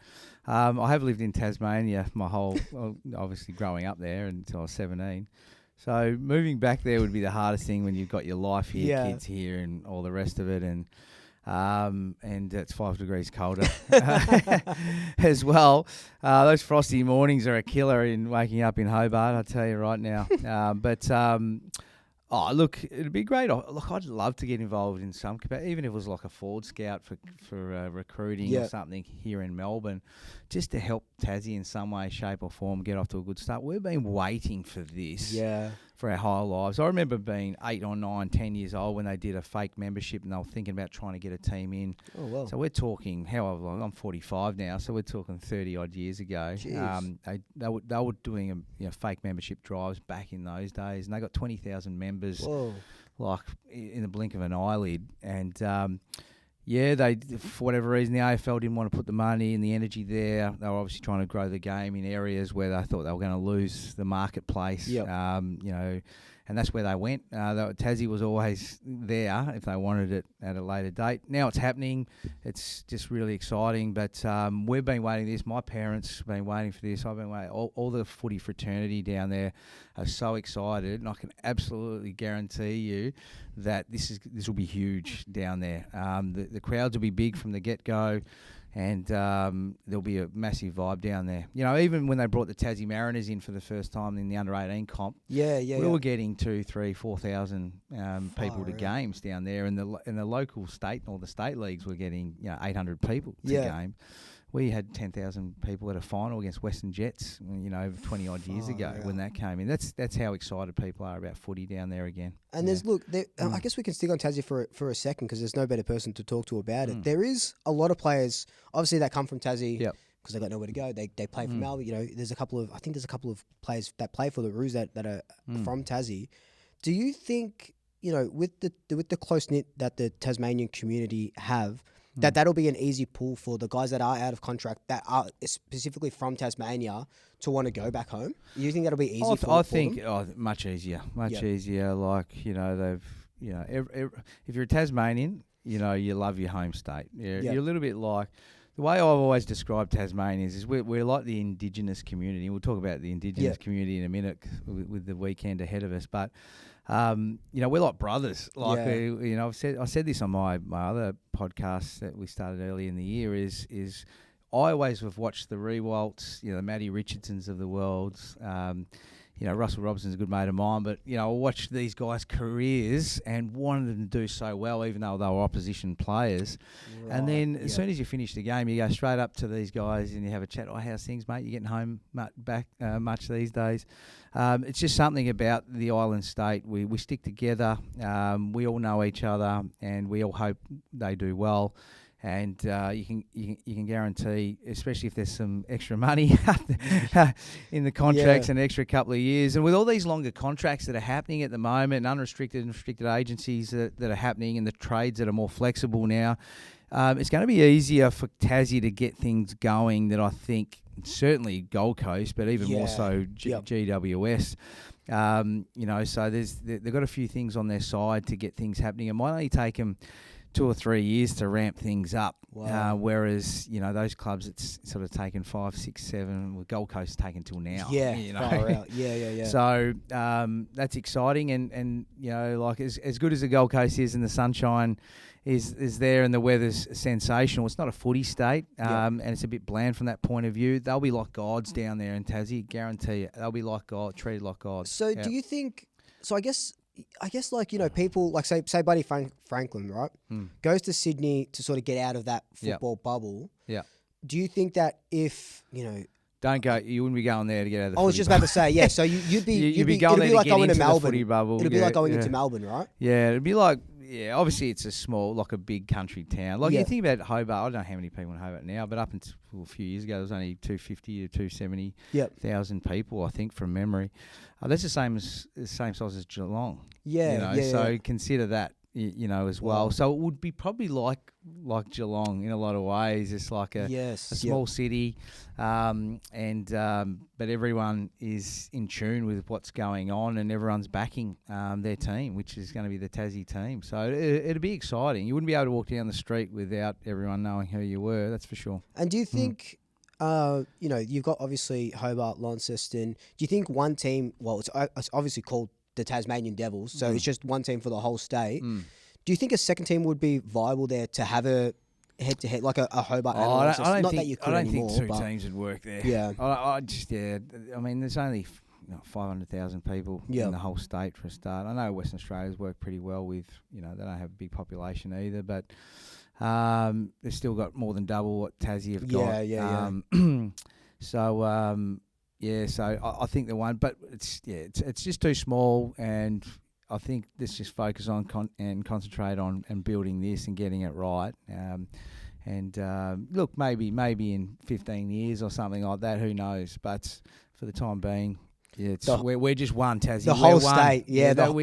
I have lived in Tasmania obviously growing up there until I was 17. So moving back there would be the hardest thing when you've got your life here, kids here, and all the rest of it, and it's 5 degrees colder as well. Those frosty mornings are a killer in waking up in Hobart, I'll tell you right now. Look, it'd be great. Look, I'd love to get involved in some capacity, even if it was like a forward scout for recruiting or something here in Melbourne, just to help Tassie in some way, shape or form get off to a good start. We've been waiting for this for our whole lives. I remember being 8 or 9, 10 years old when they did a fake membership and they were thinking about trying to get a team in. Oh, well. So we're talking, however long, I'm 45 now, so we're talking 30-odd years ago. They were doing fake membership drives back in those days, and they got 20,000 members. Whoa. Like in the blink of an eyelid. And they, for whatever reason, the AFL didn't want to put the money and the energy there. They were obviously trying to grow the game in areas where they thought they were going to lose the marketplace. Yep. And that's where they went. Tassie was always there if they wanted it at a later date. Now it's happening. It's just really exciting. But we've been waiting this. My parents have been waiting for this. I've been waiting. All the footy fraternity down there are so excited, and I can absolutely guarantee you that this will be huge down there. The crowds will be big from the get-go. And there'll be a massive vibe down there. Even when they brought the Tassie Mariners in for the first time in the under-18 comp, we were getting 2,000, 3,000, 4,000 people to games down there, and the local state or the state leagues were getting 800 people to game. We had 10,000 people at a final against Western Jets, over 20 odd years ago when that came in. That's how excited people are about footy down there again. And I guess we can stick on Tassie for a second because there's no better person to talk to about it. There is a lot of players, obviously, that come from Tassie because they got nowhere to go. They play for Melbourne. You know, there's a couple of players that play for the Roos that are from Tassie. Do you think, you know, with the close knit that the Tasmanian community have, that'll be an easy pull for the guys that are out of contract that are specifically from Tasmania to want to go back home? You think that'll be easy for them? Much easier. Like, you know, if you're a Tasmanian, you know, you love your home state. You're a little bit like, the way I've always described Tasmanians is we're like the Indigenous community. We'll talk about the Indigenous community in a minute with the weekend ahead of us, but you know, we're like brothers. Like you know, I said this on my other podcast that we started early in the year. Is I always have watched the Rewalts, you know, the Matty Richardsons of the world. You know, Russell Robinson's a good mate of mine, but, you know, I watched these guys' careers and wanted them to do so well, even though they were opposition players. Right, and then as soon as you finish the game, you go straight up to these guys and you have a chat. Oh, how's things, mate? You getting home back much these days? It's just something about the island state. We stick together. We all know each other, and we all hope they do well. And you can guarantee, especially if there's some extra money in the contracts, an extra couple of years, and with all these longer contracts that are happening at the moment, and unrestricted and restricted agencies that are happening, and the trades that are more flexible now, it's going to be easier for Tassie to get things going than I think certainly Gold Coast, but even more so GWS. You know, so they've got a few things on their side to get things happening. It might only take them 2 or 3 years to ramp things up. Wow. Whereas, you know, those clubs, it's sort of taken 5, 6, 7, with Gold Coast taken till now. Yeah, you know? far out. Yeah. So that's exciting, and you know, like as good as the Gold Coast is, and the sunshine is there, and the weather's sensational. It's not a footy state, and it's a bit bland from that point of view. They'll be like gods down there in Tassie, guarantee you. They'll be like God, treated like gods. So do you think? So I guess like, you know, people like say Buddy Franklin, right, goes to Sydney to sort of get out of that football bubble. Yeah. Do you think that if, you know, you wouldn't be going there to get out of the I was just about to say, yeah. So you'd be going there to get into the footy bubble. It'd be like going into Melbourne, right? Yeah, it'd be like, obviously it's a small, like a big country town. Like you think about Hobart, I don't know how many people in Hobart now, but up until a few years ago, there was only 250 to 270,000 people, I think, from memory. That's the same size as Geelong. So consider that, you know, as well. So it would be probably like Geelong in a lot of ways. It's like a small city, but everyone is in tune with what's going on, and everyone's backing their team, which is going to be the Tassie team. So it'd be exciting. You wouldn't be able to walk down the street without everyone knowing who you were. That's for sure. And do you think? You know, you've got obviously Hobart, Launceston. Do you think one team? Well, it's obviously called the Tasmanian Devils, so it's just one team for the whole state. Do you think a second team would be viable there to have a head-to-head, like a Hobart and Launceston? I don't think two teams would work there. Yeah. I mean, there's only 500,000 people in the whole state for a start. I know Western Australia's worked pretty well with, you know, they don't have a big population either, but they've still got more than double what Tassie have got. So I think the one, but it's just too small, and I think let's just focus on and concentrate on and building this and getting it right. Look, maybe in 15 years or something like that, who knows? But for the time being, we're just one, Tassie. The whole state, we don't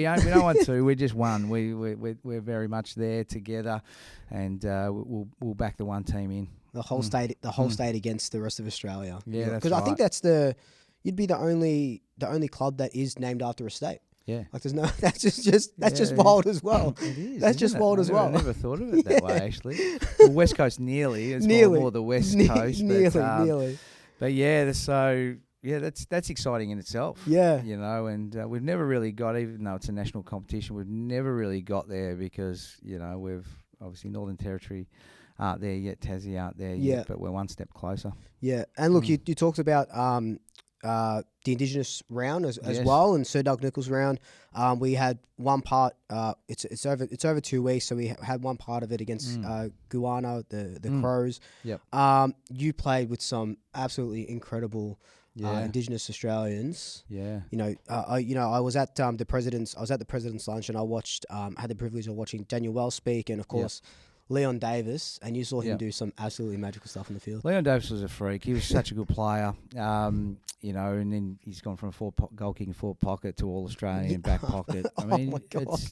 want to. We're just one. We're very much there together, and we'll back the one team in. The whole state, state against the rest of Australia. Yeah, that's because I think you'd be the only club that is named after a state. Yeah, like there's no. That's just wild as well. It is. That's just wild as well. I never thought of it that way actually. Well, West Coast nearly. It's more the West Coast. Nearly. But yeah, so. Yeah, that's exciting in itself. Yeah. You know, and we've never really got, even though it's a national competition, we've never really got there because, you know, we've obviously Northern Territory aren't there yet, Tassie aren't there yet, but we're one step closer. Yeah. And look, you talked about the Indigenous round as well, and Sir Doug Nicholls round. We had one part, it's over 2 weeks, so we had one part of it against Guyana, the Crows. Yep. You played with some absolutely incredible Indigenous Australians. Yeah. You know, I was at the president's lunch, and I watched had the privilege of watching Daniel Wells speak, and of course Leon Davis, and you saw him do some absolutely magical stuff on the field. Leon Davis was a freak. He was such a good player. You know, and then he's gone from goal kicking forward pocket to all Australian back pocket. I mean,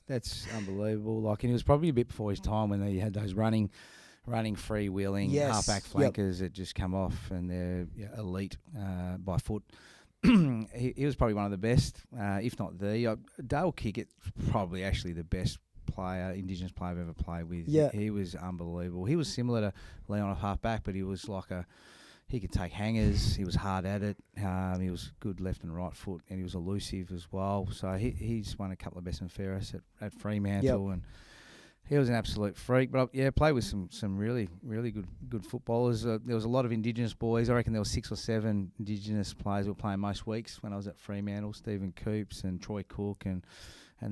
that's unbelievable. Like, and he was probably a bit before his time when they had those running freewheeling halfback flankers that just come off, and they're elite by foot. He was probably one of the best, if not the. Dale Kickett's probably actually the best Indigenous player I've ever played with. Yeah. He was unbelievable. He was similar to Leon at halfback, but he was like he could take hangers. He was hard at it. He was good left and right foot, and he was elusive as well. So he's won a couple of best and fairest at Fremantle, and he was an absolute freak. But played with some really, really good footballers. There was a lot of Indigenous boys. I reckon there were 6 or 7 Indigenous players who were playing most weeks when I was at Fremantle. Stephen Coops and Troy Cook and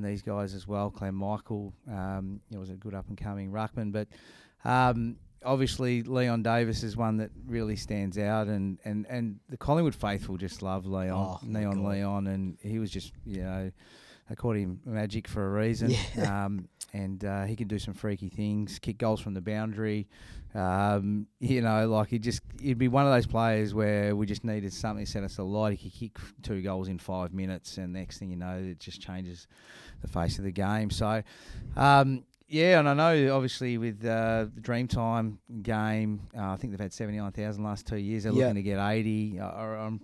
these guys as well. Clem Michael was a good up-and-coming ruckman. But obviously Leon Davis is one that really stands out. And the Collingwood faithful just love Leon. Leon. And he was just, they called him Magic for a reason. Yeah. And he can do some freaky things, kick goals from the boundary. He'd be one of those players where we just needed something to set us alight. He could kick 2 goals in 5 minutes, and next thing you know, it just changes the face of the game. So, and I know obviously with the Dreamtime game, I think they've had 79,000 last 2 years. They're looking to get 80. And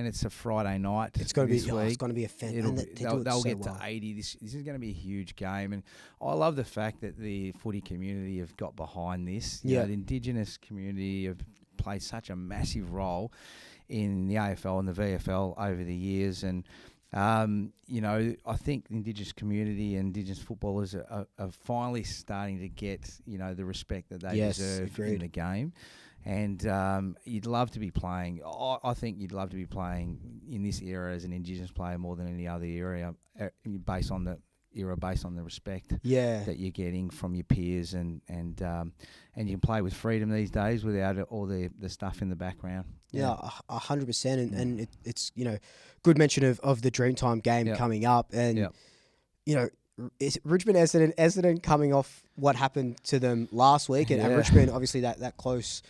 it's a Friday night. It's going to be. Week. It's going to be a fan. They'll get to 80. This is going to be a huge game, and I love the fact that the footy community have got behind this. The Indigenous community have played such a massive role in the AFL and the VFL over the years, and I think the Indigenous community and Indigenous footballers are finally starting to get, the respect that they deserve in the game. And you'd love to be playing. I think you'd love to be playing in this era as an Indigenous player more than any other area, based on the respect that you're getting from your peers, and you can play with freedom these days without all the stuff in the background. 100%, and it's good mention of the Dreamtime game coming up, and it's Richmond Essendon coming off what happened to them last week, and Richmond obviously that close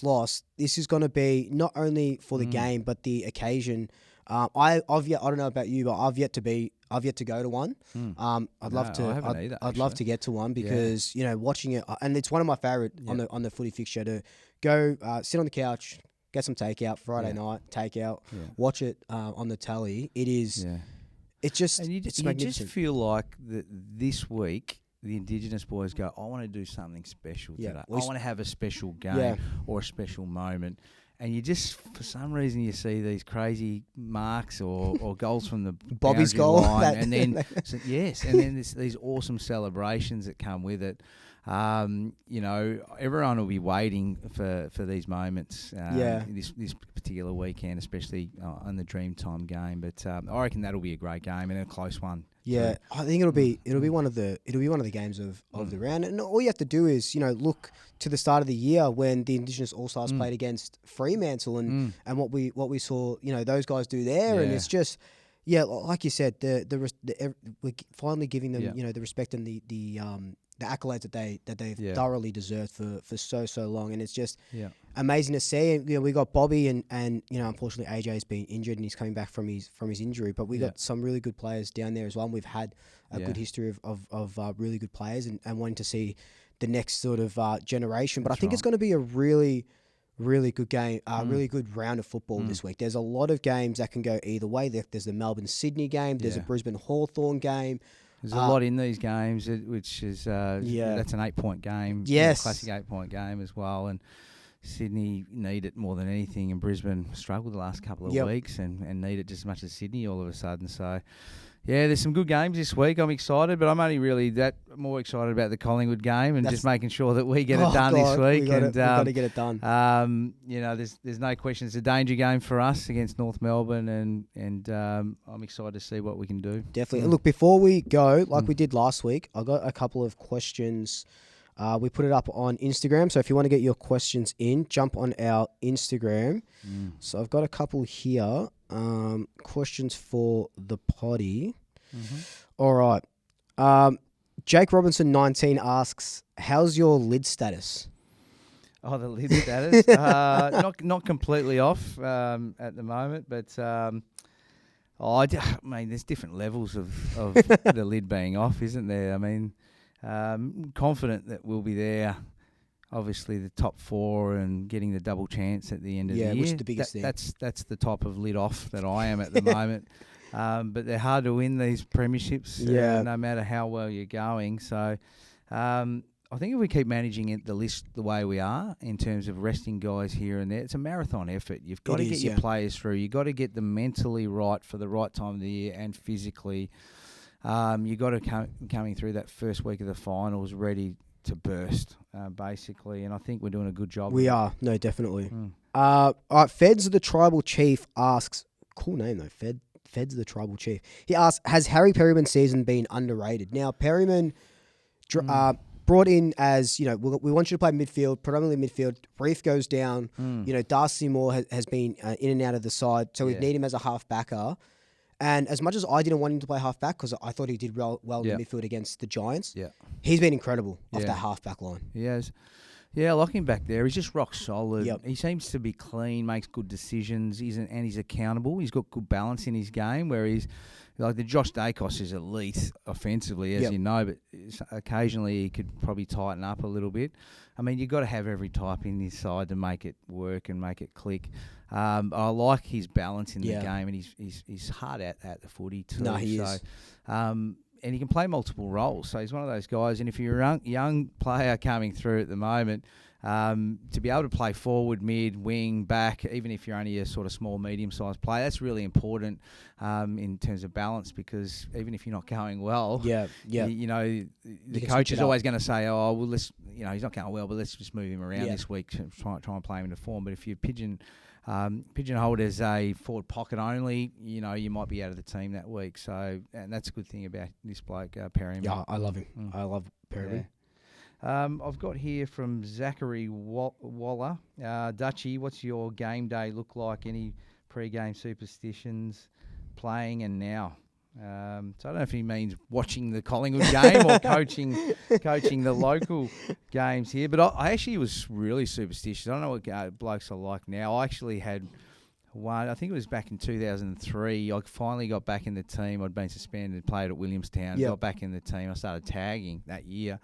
loss. This is going to be not only for the game but the occasion. I don't know about you, but I've yet to go to one. I'd love to get to one because watching it, and it's one of my favorite on the footy fixture to go sit on the couch, get some takeout Friday night, takeout, watch it on the telly. It is. It's just you just feel like this week the Indigenous boys go, I want to do something special today. I want to have a special game or a special moment. And you just, for some reason, you see these crazy marks or goals from the Bobby's goal line, and then and then these awesome celebrations that come with it. Everyone will be waiting for these moments. This particular weekend, especially on the Dreamtime game. But I reckon that'll be a great game and a close one. Yeah, I think it'll be one of the games of the round, and all you have to do is look to the start of the year when the Indigenous All Stars played against Fremantle and what we saw those guys do there, and it's just like you said, we're finally giving them the respect and the accolades that they've thoroughly deserved for so long, and it's just amazing to see. And we got Bobby and unfortunately AJ's been injured and he's coming back from his injury, but we got some really good players down there as well. And we've had a good history of really good players and wanting to see the next sort of generation. But I think it's going to be a really, really good game, really good round of football this week. There's a lot of games that can go either way. There's the Melbourne-Sydney game. There's a Brisbane-Hawthorn game. There's a lot in these games, which is that's an 8-point game. Yes, classic 8-point game as well. And Sydney need it more than anything, and Brisbane struggled the last couple of weeks and need it just as much as Sydney all of a sudden. So, there's some good games this week. I'm excited, but I'm only really more excited about the Collingwood game and just making sure that we get it done this week. We've got to get it done. There's no question it's a danger game for us against North Melbourne, and I'm excited to see what we can do. Definitely. And look, before we go, like we did last week, I got a couple of questions. We put it up on Instagram, so if you want to get your questions in, jump on our Instagram. So I've got a couple here. Questions for the potty. All right. Jake Robinson 19 asks, "How's your lid status?" Oh, the lid status? Not completely off at the moment, but there's different levels of the lid being off, isn't there? I mean, confident that we'll be there. Obviously, the top 4 and getting the double chance at the end of the year. Yeah, which is the biggest thing. That's the type of lid off that I am at the moment. But they're hard to win, these premierships, no matter how well you're going. So I think if we keep managing the list the way we are in terms of resting guys here and there, it's a marathon effort. You've got to get your players through. You've got to get them mentally right for the right time of the year and physically. You've got to coming through that first week of the finals ready to burst, basically. And I think we're doing a good job. We are. No, definitely. All right, Feds the Tribal Chief asks, cool name though, Feds the Tribal Chief. He asks, has Harry Perryman's season been underrated? Now, Perryman brought in as, we want you to play midfield, predominantly midfield. Reef goes down. Darcy Moore has been in and out of the side. So we need him as a half-backer. And as much as I didn't want him to play half-back because I thought he did well in the midfield against the Giants, he's been incredible off that half-back line. He has. Yeah, I like him back there. He's just rock solid. Yep. He seems to be clean, makes good decisions, and he's accountable. He's got good balance in his game, where he's like the Josh Dacos is elite offensively, as you know, but occasionally he could probably tighten up a little bit. I mean, you've got to have every type in his side to make it work and make it click. I like his balance in the game, and he's hard at the footy too. No, he is. And he can play multiple roles. So he's one of those guys. And if you're a young player coming through at the moment, to be able to play forward, mid, wing, back, even if you're only a sort of small, medium-sized player, that's really important in terms of balance, because even if you're not going well, the coach is always going to say, oh, well, he's not going well, but let's just move him around this week to try and play him into form. But if you pigeonholed as a forward pocket only, you might be out of the team that week. So, and that's a good thing about this bloke, Perryman. Yeah, I love him. I love Perryman. Yeah. I've got here from Zachary Waller. Dutchy, what's your game day look like? Any pre-game superstitions, playing and now? So I don't know if he means watching the Collingwood game or coaching the local games here. But I actually was really superstitious. I don't know what blokes are like now. I actually had one, I think it was back in 2003. I finally got back in the team. I'd been suspended, played at Williamstown, got back in the team. I started tagging that year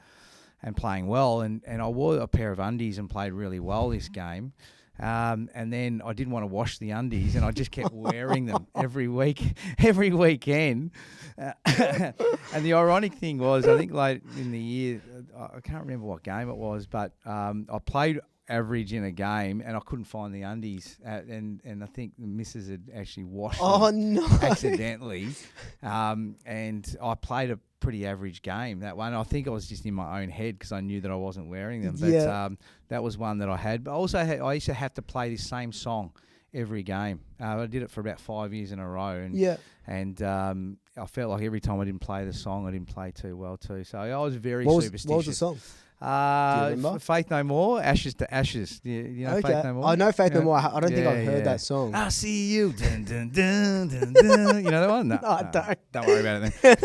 and playing well. And I wore a pair of undies and played really well this game. And then I didn't want to wash the undies, and I just kept wearing them every weekend. And the ironic thing was, I think late in the year, I can't remember what game it was, but I played average in a game, and I couldn't find the undies, and I think the missus had actually washed them accidentally, and I played a pretty average game that one. I think I was just in my own head because I knew that I wasn't wearing them, but that was one that I had. But also I used to have to play this same song every game. I did it for about 5 years in a row, and I felt like every time I didn't play the song, I didn't play too well too. So I was very superstitious. What was the song? Faith No More, Ashes to Ashes. You know Faith No More? I know Faith No More. I don't think I've heard that song. I see you. Dun, dun, dun, dun, dun. You know that one? No, I don't. Don't worry about it then.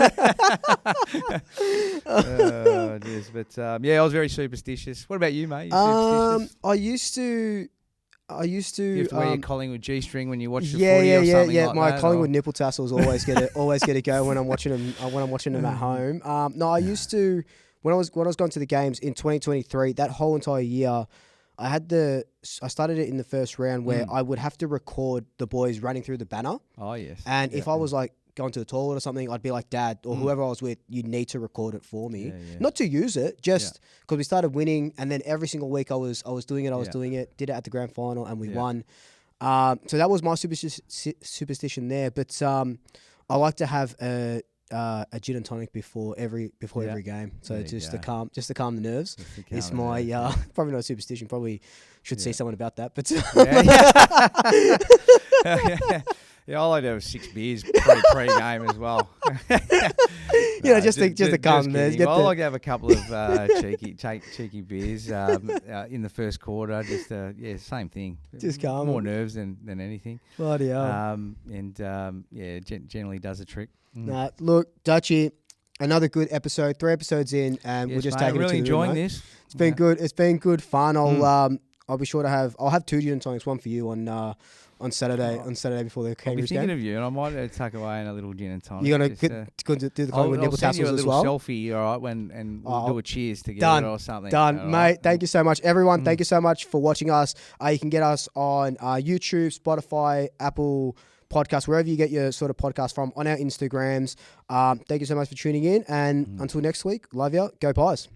But I was very superstitious. What about you, mate? You superstitious? I used to. You have to wear your Collingwood G-string when you watch the footy or something like My that, Collingwood nipple tassels always get to go when I'm watching them at home. I used to. When I was going to the games in 2023, that whole entire year, I started it in the first round where I would have to record the boys running through the banner. Oh yes. And if I was like going to the toilet or something, I'd be like, Dad or whoever I was with, you need to record it for me. Not to use it, just because we started winning, and then every single week I was doing it. Doing it. Did it at the grand final, and we won. So that was my superstition there. But I like to have a gin and tonic before every game, so just to calm the nerves. It's my probably not a superstition. Probably should see someone about that, but I like to have 6 beers pre-game as well. Just to calm the nerves. I like to have a couple of cheeky beers in the first quarter. Just same thing. Just calm. More nerves than anything. Bloody hell. Generally does a trick. Look, Dutchy, another good episode. 3 episodes in, and we'll just take it. Really into the enjoying room, this. It's been good. It's been good fun. I'll be sure to have. I'll have 2 gin and tonics, one for you on Saturday. On Saturday before the Kangaroos game. I'll be thinking of you, and I might tuck away in a little gin and tonic. You're gonna do the Collingwood nipple tassels as well. I'll send you a little selfie, all right? And we'll do a cheers together or something. Done, mate. Thank you so much, everyone. Thank you so much for watching us. You can get us on YouTube, Spotify, Apple Podcasts, wherever you get your sort of podcast from, on our Instagrams. Thank you so much for tuning in, and until next week, love you. Go Pies.